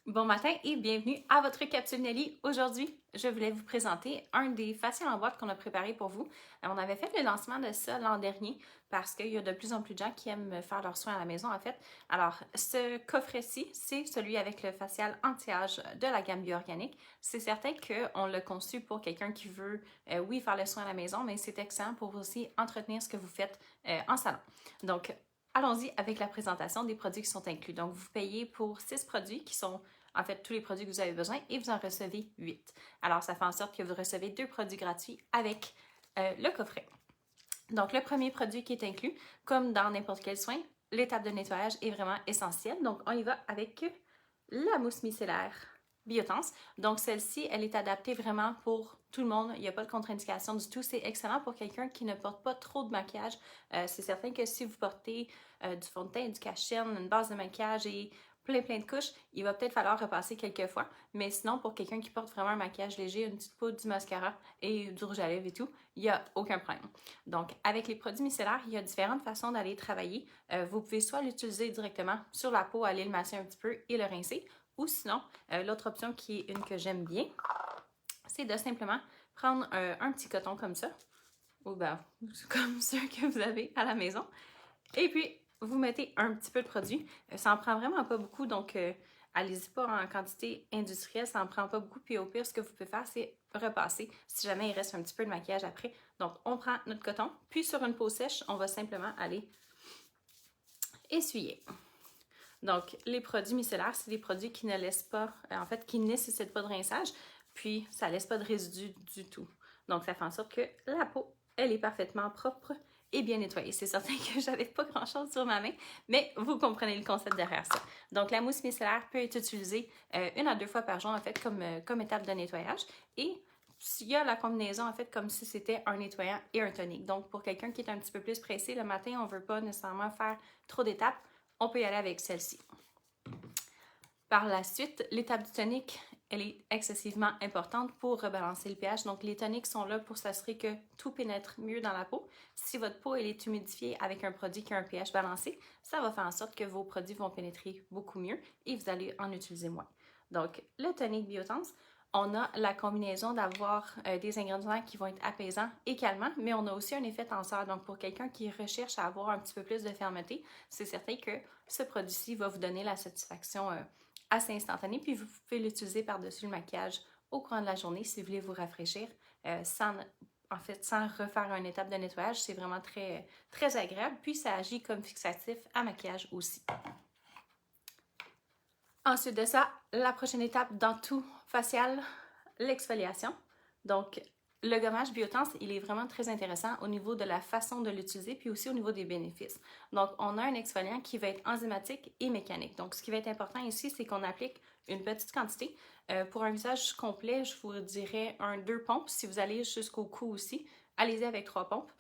Bon matin et bienvenue à votre capsule Nelly. Aujourd'hui, je voulais vous présenter un des faciales en boîte qu'on a préparé pour vous. On avait fait le lancement de ça l'an dernier parce qu'il y a de plus en plus de gens qui aiment faire leurs soins à la maison en fait. Alors, ce coffret-ci, c'est celui avec le facial anti-âge de la gamme bioorganique. C'est certain qu'on l'a conçu pour quelqu'un qui veut, oui, faire le soin à la maison, mais c'est excellent pour aussi entretenir ce que vous faites en salon. Donc, allons-y avec la présentation des produits qui sont inclus. Donc, vous payez pour 6 produits qui sont en fait tous les produits que vous avez besoin et vous en recevez 8. Alors, ça fait en sorte que vous recevez 2 produits gratuits avec le coffret. Donc, le premier produit qui est inclus, comme dans n'importe quel soin, l'étape de nettoyage est vraiment essentielle. Donc, on y va avec la mousse micellaire Biotense. Donc, celle-ci, elle est adaptée vraiment pour tout le monde. Il n'y a pas de contre-indication du tout. C'est excellent pour quelqu'un qui ne porte pas trop de maquillage. C'est certain que si vous portez du fond de teint, du cache-cerne, une base de maquillage et plein de couches, il va peut-être falloir repasser quelques fois. Mais sinon, pour quelqu'un qui porte vraiment un maquillage léger, une petite poudre, du mascara et du rouge à lèvres et tout, il n'y a aucun problème. Donc, avec les produits micellaires, il y a différentes façons d'aller travailler. Vous pouvez soit l'utiliser directement sur la peau, aller le masser un petit peu et le rincer, ou sinon, l'autre option qui est une que j'aime bien, c'est de simplement prendre un petit coton comme ça, ou ben, comme ceux que vous avez à la maison, et puis vous mettez un petit peu de produit. Ça en prend vraiment pas beaucoup, donc allez-y pas en quantité industrielle, ça en prend pas beaucoup. Puis au pire, ce que vous pouvez faire, c'est repasser si jamais il reste un petit peu de maquillage après. Donc, on prend notre coton, puis sur une peau sèche, on va simplement aller essuyer. Donc, les produits micellaires, c'est des produits qui ne laissent pas, en fait, qui ne nécessitent pas de rinçage, puis ça ne laisse pas de résidus du tout. Donc, ça fait en sorte que la peau, elle est parfaitement propre et bien nettoyée. C'est certain que j'avais pas grand-chose sur ma main, mais vous comprenez le concept derrière ça. Donc, la mousse micellaire peut être utilisée 1 à 2 fois par jour, en fait, comme étape de nettoyage. Et il y a la combinaison, en fait, comme si c'était un nettoyant et un tonique. Donc, pour quelqu'un qui est un petit peu plus pressé le matin, on ne veut pas nécessairement faire trop d'étapes, on peut y aller avec celle-ci. Par la suite, l'étape du tonique, elle est excessivement importante pour rebalancer le pH. Donc, les toniques sont là pour s'assurer que tout pénètre mieux dans la peau. Si votre peau elle est humidifiée avec un produit qui a un pH balancé, ça va faire en sorte que vos produits vont pénétrer beaucoup mieux et vous allez en utiliser moins. Donc, le tonique Biotense, on a la combinaison d'avoir des ingrédients qui vont être apaisants et calmants, mais on a aussi un effet tenseur. Donc, pour quelqu'un qui recherche à avoir un petit peu plus de fermeté, c'est certain que ce produit-ci va vous donner la satisfaction assez instantanée. Puis, vous pouvez l'utiliser par-dessus le maquillage au courant de la journée si vous voulez vous rafraîchir sans refaire une étape de nettoyage. C'est vraiment très agréable. Puis, ça agit comme fixatif à maquillage aussi. Ensuite de ça, la prochaine étape dans tout facial, l'exfoliation. Donc, le gommage Biotense, il est vraiment très intéressant au niveau de la façon de l'utiliser, puis aussi au niveau des bénéfices. Donc, on a un exfoliant qui va être enzymatique et mécanique. Donc, ce qui va être important ici, c'est qu'on applique une petite quantité. Pour un visage complet, je vous dirais 2 pompes. Si vous allez jusqu'au cou aussi, allez-y avec 3 pompes.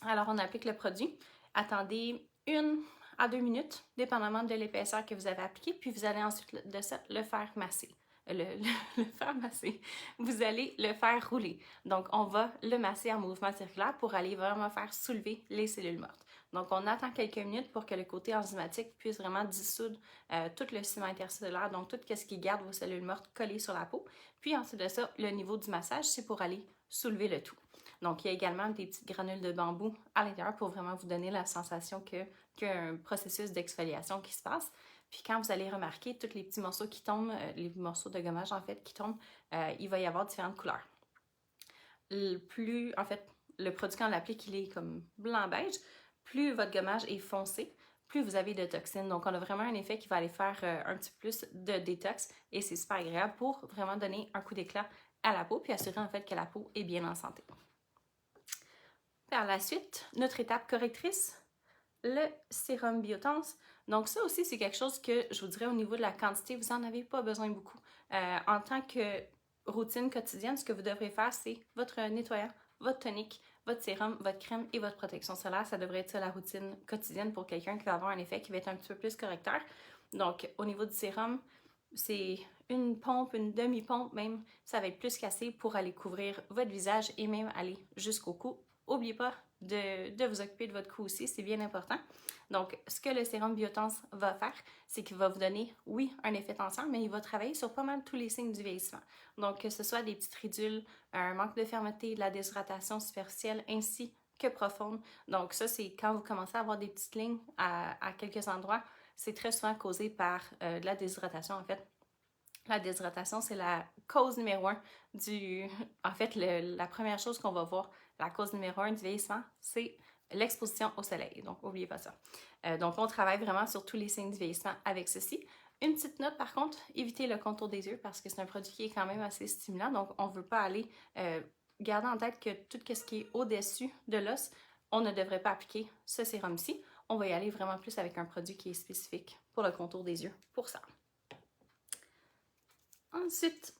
Alors, on applique le produit. Attendez 1 à 2 minutes, dépendamment de l'épaisseur que vous avez appliquée, puis vous allez ensuite de ça le faire masser. Le faire masser. Vous allez le faire rouler. Donc, on va le masser en mouvement circulaire pour aller vraiment faire soulever les cellules mortes. Donc, on attend quelques minutes pour que le côté enzymatique puisse vraiment dissoudre tout le ciment intercellulaire, donc tout ce qui garde vos cellules mortes collées sur la peau. Puis ensuite de ça, le niveau du massage, c'est pour aller soulever le tout. Donc, il y a également des petites granules de bambou à l'intérieur pour vraiment vous donner la sensation qu'il y a un processus d'exfoliation qui se passe. Puis quand vous allez remarquer tous les petits morceaux qui tombent, les morceaux de gommage en fait qui tombent, il va y avoir différentes couleurs. Le produit quand on l'applique, il est comme blanc-beige. Plus votre gommage est foncé, plus vous avez de toxines. Donc, on a vraiment un effet qui va aller faire un petit peu plus de détox et c'est super agréable pour vraiment donner un coup d'éclat à la peau puis assurer en fait que la peau est bien en santé. Par la suite, notre étape correctrice, le sérum Biotense. Donc ça aussi, c'est quelque chose que je vous dirais au niveau de la quantité, vous n'en avez pas besoin beaucoup. En tant que routine quotidienne, ce que vous devrez faire, c'est votre nettoyant, votre tonique, votre sérum, votre crème et votre protection solaire. Ça devrait être ça la routine quotidienne pour quelqu'un qui va avoir un effet qui va être un petit peu plus correcteur. Donc au niveau du sérum, c'est une pompe, une demi-pompe même, ça va être plus qu'assez pour aller couvrir votre visage et même aller jusqu'au cou. N'oubliez pas de vous occuper de votre cou aussi, c'est bien important. Donc, ce que le sérum Biotense va faire, c'est qu'il va vous donner, oui, un effet tenseur, mais il va travailler sur pas mal tous les signes du vieillissement. Donc, que ce soit des petites ridules, un manque de fermeté, de la déshydratation superficielle, ainsi que profonde. Donc, ça, c'est quand vous commencez à avoir des petites lignes à quelques endroits, c'est très souvent causé par de la déshydratation, en fait. La déshydratation, c'est la cause numéro 1 du... En fait, la première chose qu'on va voir, la cause numéro 1 du vieillissement, c'est l'exposition au soleil. Donc, n'oubliez pas ça. Donc, on travaille vraiment sur tous les signes du vieillissement avec ceci. Une petite note, par contre, évitez le contour des yeux parce que c'est un produit qui est quand même assez stimulant. Donc, on ne veut pas aller... garder en tête que tout ce qui est au-dessus de l'os, on ne devrait pas appliquer ce sérum-ci. On va y aller vraiment plus avec un produit qui est spécifique pour le contour des yeux, pour ça. Ensuite,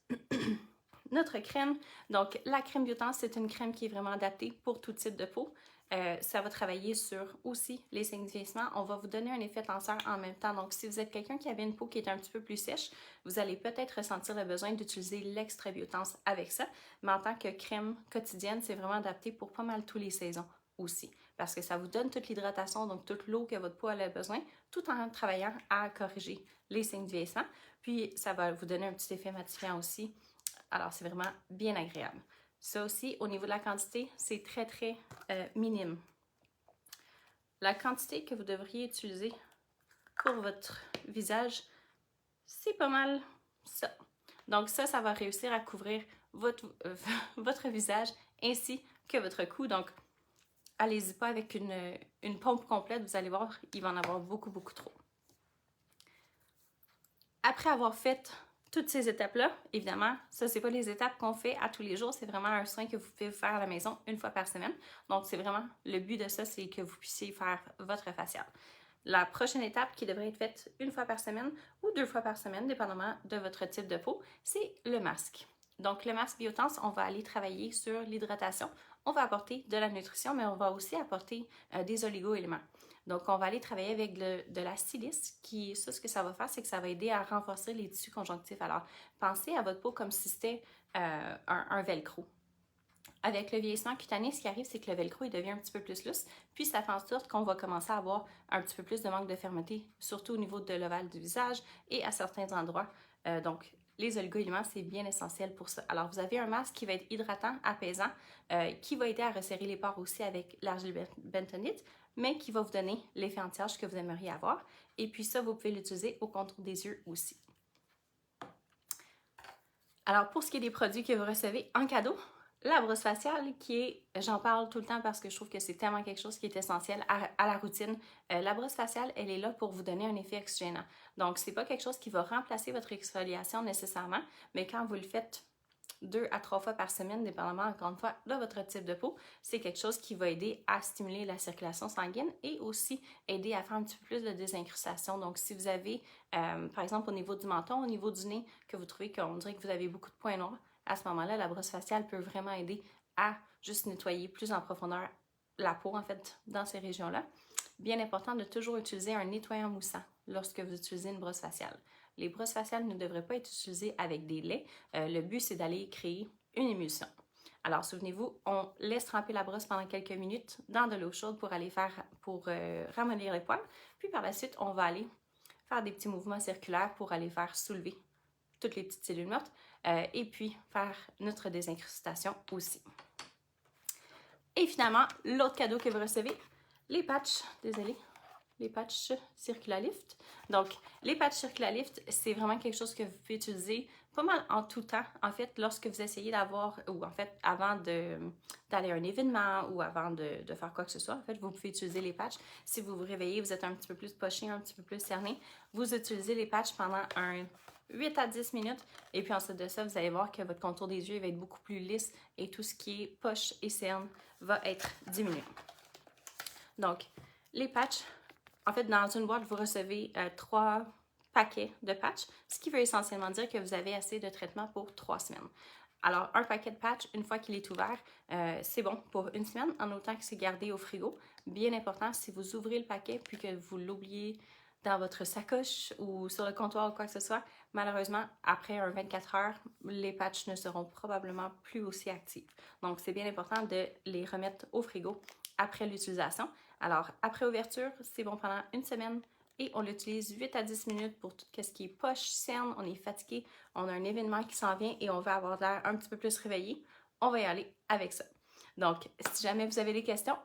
notre crème. Donc, la crème Biotense, c'est une crème qui est vraiment adaptée pour tout type de peau. Ça va travailler sur aussi les signes de vieillissement. On va vous donner un effet tenseur en même temps. Donc, si vous êtes quelqu'un qui avait une peau qui est un petit peu plus sèche, vous allez peut-être ressentir le besoin d'utiliser l'extra Biotense avec ça. Mais en tant que crème quotidienne, c'est vraiment adapté pour pas mal toutes les saisons aussi. Parce que ça vous donne toute l'hydratation, donc toute l'eau que votre peau a besoin, tout en travaillant à corriger les signes de vieillissement. Puis, ça va vous donner un petit effet matifiant aussi. Alors, c'est vraiment bien agréable. Ça aussi, au niveau de la quantité, c'est très, très minime. La quantité que vous devriez utiliser pour votre visage, c'est pas mal ça. Donc ça va réussir à couvrir votre visage ainsi que votre cou. Donc, allez-y pas avec une pompe complète. Vous allez voir, il va en avoir beaucoup, beaucoup trop. Après avoir fait toutes ces étapes-là, évidemment, ça, c'est pas les étapes qu'on fait à tous les jours, c'est vraiment un soin que vous pouvez faire à la maison une fois par semaine. Donc, c'est vraiment, le but de ça, c'est que vous puissiez faire votre facial. La prochaine étape qui devrait être faite une fois par semaine ou 2 fois par semaine, dépendamment de votre type de peau, c'est le masque. Donc, le masque Biotense, on va aller travailler sur l'hydratation. On va apporter de la nutrition, mais on va aussi apporter des oligo-éléments. Donc, on va aller travailler avec de la silice, qui, ça, ce que ça va faire, c'est que ça va aider à renforcer les tissus conjonctifs. Alors, pensez à votre peau comme si c'était un velcro. Avec le vieillissement cutané, ce qui arrive, c'est que le velcro, il devient un petit peu plus lousse, puis ça fait en sorte qu'on va commencer à avoir un petit peu plus de manque de fermeté, surtout au niveau de l'ovale du visage et à certains endroits. Donc, les oligo-éléments, c'est bien essentiel pour ça. Alors, vous avez un masque qui va être hydratant, apaisant, qui va aider à resserrer les pores aussi avec l'argile bentonite, mais qui va vous donner l'effet anti-âge que vous aimeriez avoir. Et puis ça, vous pouvez l'utiliser au contour des yeux aussi. Alors, pour ce qui est des produits que vous recevez en cadeau, la brosse faciale qui est, j'en parle tout le temps parce que je trouve que c'est tellement quelque chose qui est essentiel à la routine. La brosse faciale, elle est là pour vous donner un effet oxygénant. Donc, c'est pas quelque chose qui va remplacer votre exfoliation nécessairement, mais quand vous le faites 2 à 3 fois par semaine, dépendamment encore une fois de votre type de peau, c'est quelque chose qui va aider à stimuler la circulation sanguine et aussi aider à faire un petit peu plus de désincrustation. Donc, si vous avez, par exemple, au niveau du menton, au niveau du nez, que vous trouvez qu'on dirait que vous avez beaucoup de points noirs, à ce moment-là, la brosse faciale peut vraiment aider à juste nettoyer plus en profondeur la peau, en fait, dans ces régions-là. Bien important de toujours utiliser un nettoyant moussant lorsque vous utilisez une brosse faciale. Les brosses faciales ne devraient pas être utilisées avec des laits. Le but, c'est d'aller créer une émulsion. Alors, souvenez-vous, on laisse tremper la brosse pendant quelques minutes dans de l'eau chaude pour aller ramollir les poils. Puis par la suite, on va aller faire des petits mouvements circulaires pour aller faire soulever toutes les petites cellules mortes et puis faire notre désincrustation aussi. Et finalement, l'autre cadeau que vous recevez, les patchs, les patchs Circulalift. Donc, les patchs Circulalift, c'est vraiment quelque chose que vous pouvez utiliser pas mal en tout temps. En fait, lorsque vous essayez d'avoir, ou en fait, avant d'aller à un événement ou avant de faire quoi que ce soit, en fait, vous pouvez utiliser les patchs. Si vous vous réveillez, vous êtes un petit peu plus poché, un petit peu plus cerné, vous utilisez les patchs pendant 8 à 10 minutes. Et puis ensuite de ça, vous allez voir que votre contour des yeux va être beaucoup plus lisse et tout ce qui est poche et cerne va être diminué. Donc, les patchs, en fait, dans une boîte, vous recevez 3 paquets de patchs, ce qui veut essentiellement dire que vous avez assez de traitement pour 3 semaines. Alors, un paquet de patchs, une fois qu'il est ouvert, c'est bon pour 1 semaine, en autant que c'est gardé au frigo. Bien important, si vous ouvrez le paquet puis que vous l'oubliez dans votre sacoche ou sur le comptoir ou quoi que ce soit, malheureusement, après un 24 heures, les patchs ne seront probablement plus aussi actifs. Donc, c'est bien important de les remettre au frigo après l'utilisation. Alors, après ouverture, c'est bon pendant une semaine et on l'utilise 8 à 10 minutes pour tout ce qui est poche, cernes, on est fatigué, on a un événement qui s'en vient et on veut avoir l'air un petit peu plus réveillé. On va y aller avec ça. Donc, si jamais vous avez des questions,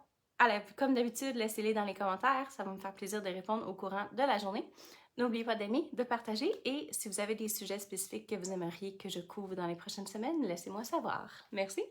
comme d'habitude, laissez-les dans les commentaires. Ça va me faire plaisir de répondre au courant de la journée. N'oubliez pas d'aimer, de partager et si vous avez des sujets spécifiques que vous aimeriez que je couvre dans les prochaines semaines, laissez-moi savoir. Merci!